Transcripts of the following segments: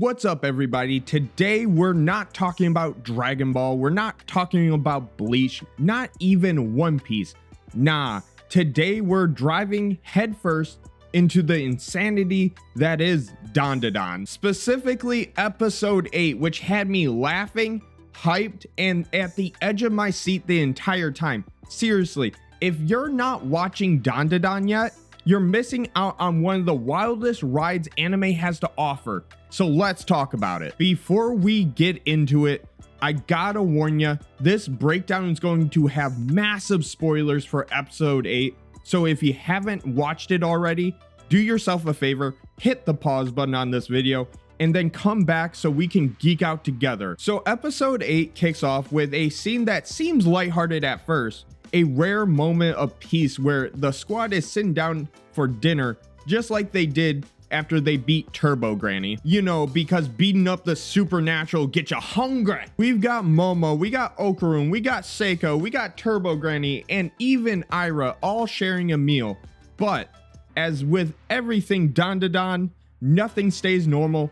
What's up, everybody? Today we're not talking about Dragon Ball, we're not talking about Bleach, not even One Piece. Nah, today we're driving headfirst into the insanity that is DanDaDan. Specifically episode 8, which had me laughing, hyped, and at the edge of my seat the entire time. Seriously, if you're not watching DanDaDan yet, you're missing out on one of the wildest rides anime has to offer. So let's talk about it. Before we get into it, I gotta warn you, this breakdown is going to have massive spoilers for episode 8. So if you haven't watched it already, do yourself a favor, hit the pause button on this video, and then come back so we can geek out together. So episode 8 kicks off with a scene that seems lighthearted at first, a rare moment of peace where the squad is sitting down for dinner just like they did after they beat Turbo Granny. You know, because beating up the supernatural gets you hungry. We've got Momo, we got Okarun, we got Seiko, we got Turbo Granny, and even Ira all sharing a meal. But as with everything DanDaDan, nothing stays normal,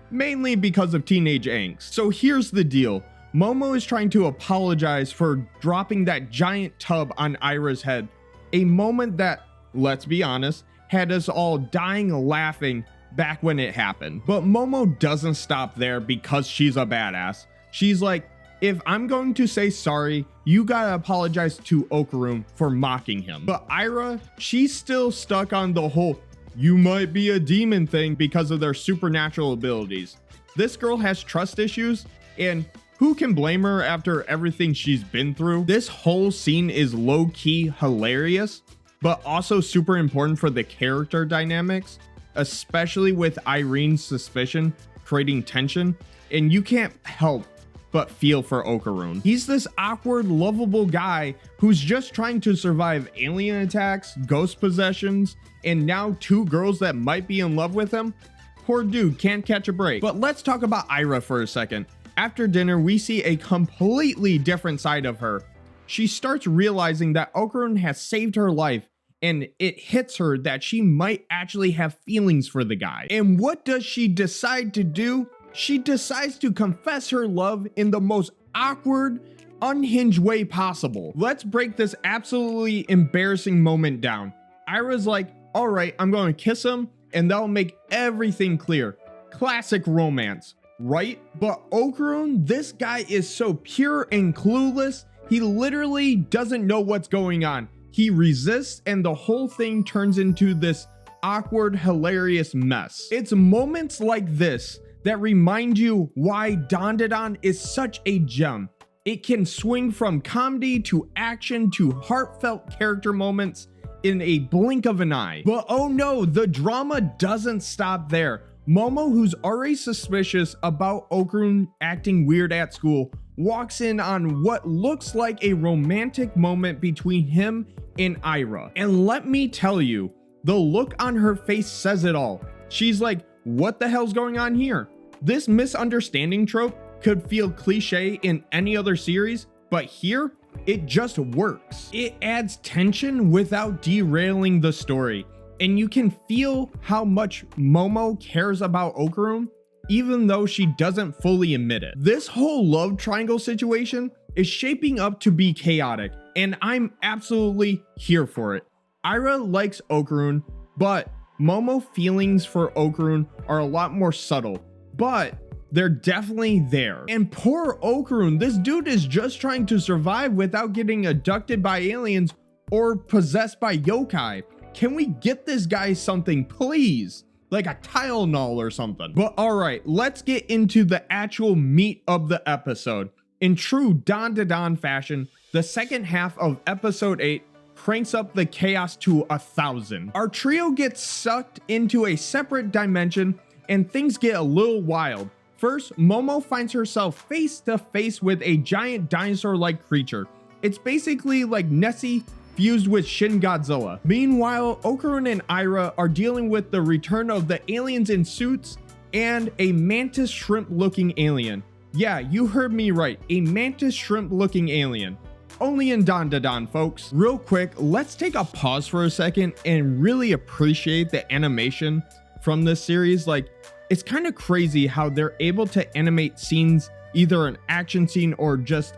mainly because of teenage angst. So here's the deal. Momo is trying to apologize for dropping that giant tub on Ira's head. A moment that, let's be honest, had us all dying laughing back when it happened. But Momo doesn't stop there because she's a badass. She's like, if I'm going to say sorry, you gotta apologize to Okarun for mocking him. But Ira, she's still stuck on the whole, you might be a demon thing because of their supernatural abilities. This girl has trust issues, and who can blame her after everything she's been through? This whole scene is low-key hilarious, but also super important for the character dynamics, especially with Irene's suspicion creating tension, and you can't help but feel for Okarun. He's this awkward, lovable guy who's just trying to survive alien attacks, ghost possessions, and now 2 girls that might be in love with him. Poor dude can't catch a break. But let's talk about Ira for a second. After dinner, we see a completely different side of her. She starts realizing that Okarun has saved her life, and it hits her that she might actually have feelings for the guy. And what does she decide to do? She decides to confess her love in the most awkward, unhinged way possible. Let's break this absolutely embarrassing moment down. Ira's like, all right, I'm going to kiss him, and that'll make everything clear. Classic romance, right? But Okarun, this guy is so pure and clueless, he literally doesn't know what's going on. He resists, and the whole thing turns into this awkward, hilarious mess. It's moments like this that remind you why DanDaDan is such a gem. It can swing from comedy to action to heartfelt character moments in a blink of an eye. But oh no, the drama doesn't stop there. Momo, who's already suspicious about Okarun acting weird at school, walks in on what looks like a romantic moment between him and Ira. And let me tell you, the look on her face says it all. She's like, what the hell's going on here? This misunderstanding trope could feel cliche in any other series, but here, it just works. It adds tension without derailing the story. And you can feel how much Momo cares about Okarun, even though she doesn't fully admit it. This whole love triangle situation is shaping up to be chaotic, and I'm absolutely here for it. Ira likes Okarun, but Momo's feelings for Okarun are a lot more subtle, but they're definitely there. And poor Okarun, this dude is just trying to survive without getting abducted by aliens or possessed by yokai. Can we get this guy something, please? Like a Tylenol or something. But alright, let's get into the actual meat of the episode. In true DanDaDan fashion, the second half of episode 8 cranks up the chaos to 1,000. Our trio gets sucked into a separate dimension and things get a little wild. First, Momo finds herself face to face with a giant dinosaur-like creature. It's basically like Nessie fused with Shin Godzilla. Meanwhile, Okarun and Ira are dealing with the return of the aliens in suits and a mantis shrimp looking alien. Yeah, you heard me right, a mantis shrimp looking alien. Only in DanDaDan, folks. Real quick, let's take a pause for a second and really appreciate the animation from this series. Like, It's kind of crazy how they're able to animate scenes, either an action scene or just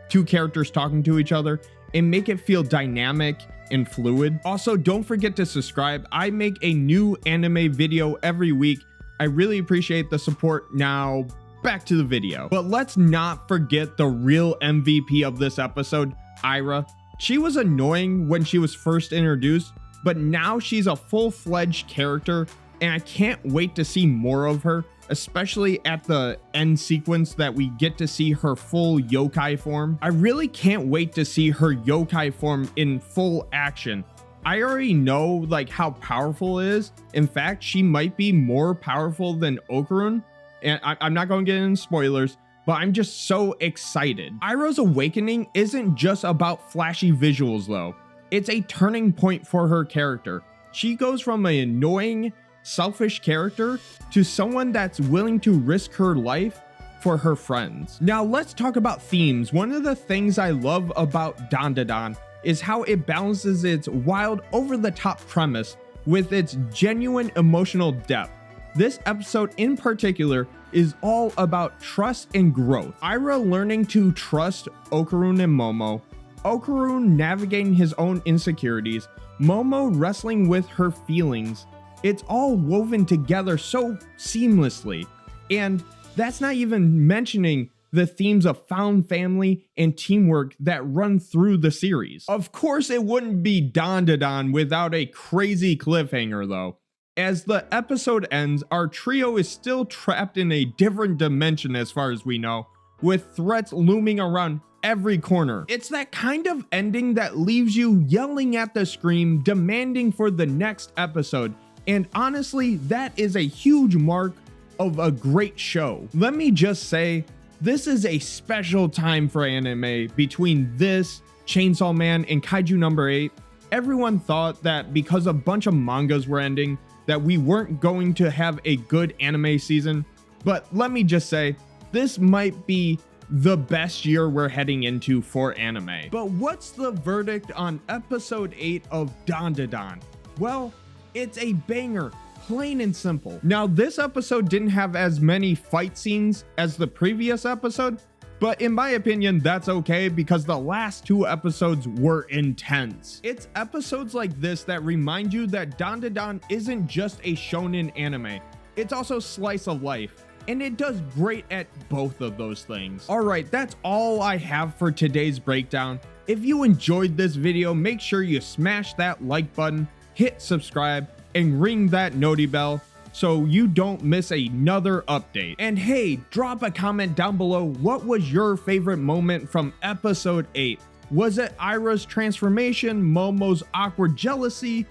two characters talking to each other, and make it feel dynamic and fluid. Also, don't forget to subscribe. I make a new anime video every week. I really appreciate the support. Now, back to the video. But let's not forget the real MVP of this episode, Ira. She was annoying when she was first introduced, but now she's a full-fledged character, and I can't wait to see more of her, especially at the end sequence that we get to see her full yokai form. I really can't wait to see her yokai form in full action. I already know like how powerful it is. In fact, she might be more powerful than Okarun, and I'm not going to get into spoilers, but I'm just so excited. Ira's awakening isn't just about flashy visuals though. It's a turning point for her character. She goes from an annoying, selfish character to someone that's willing to risk her life for her friends. Now let's talk about themes. One of the things I love about DanDaDan is how it balances its wild, over-the-top premise with its genuine emotional depth. This episode in particular is all about trust and growth. Ira learning to trust Okarun and Momo, Okarun navigating his own insecurities, Momo wrestling with her feelings. It's all woven together so seamlessly. And that's not even mentioning the themes of found family and teamwork that run through the series. Of course, it wouldn't be DanDaDan without a crazy cliffhanger though. As the episode ends, our trio is still trapped in a different dimension as far as we know, with threats looming around every corner. It's that kind of ending that leaves you yelling at the screen, demanding for the next episode. And honestly, that is a huge mark of a great show. Let me just say, this is a special time for anime. Between this, Chainsaw Man, and Kaiju number 8, everyone thought that because a bunch of mangas were ending, that we weren't going to have a good anime season. But let me just say, this might be the best year we're heading into for anime. But what's the verdict on episode 8 of DanDaDan? Well, it's a banger, plain and simple. Now, this episode didn't have as many fight scenes as the previous episode, but in my opinion, that's okay because the last 2 episodes were intense. It's episodes like this that remind you that DanDaDan isn't just a shonen anime, it's also slice of life, and it does great at both of those things. Alright, that's all I have for today's breakdown. If you enjoyed this video, make sure you smash that like button, hit subscribe, and ring that noti bell so you don't miss another update. And hey, drop a comment down below. What was your favorite moment from episode 8? Was it Ira's transformation, Momo's awkward jealousy,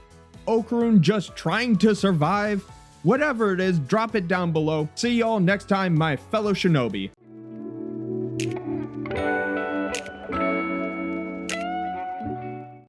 Okarun just trying to survive? Whatever it is, drop it down below. See y'all next time, my fellow shinobi.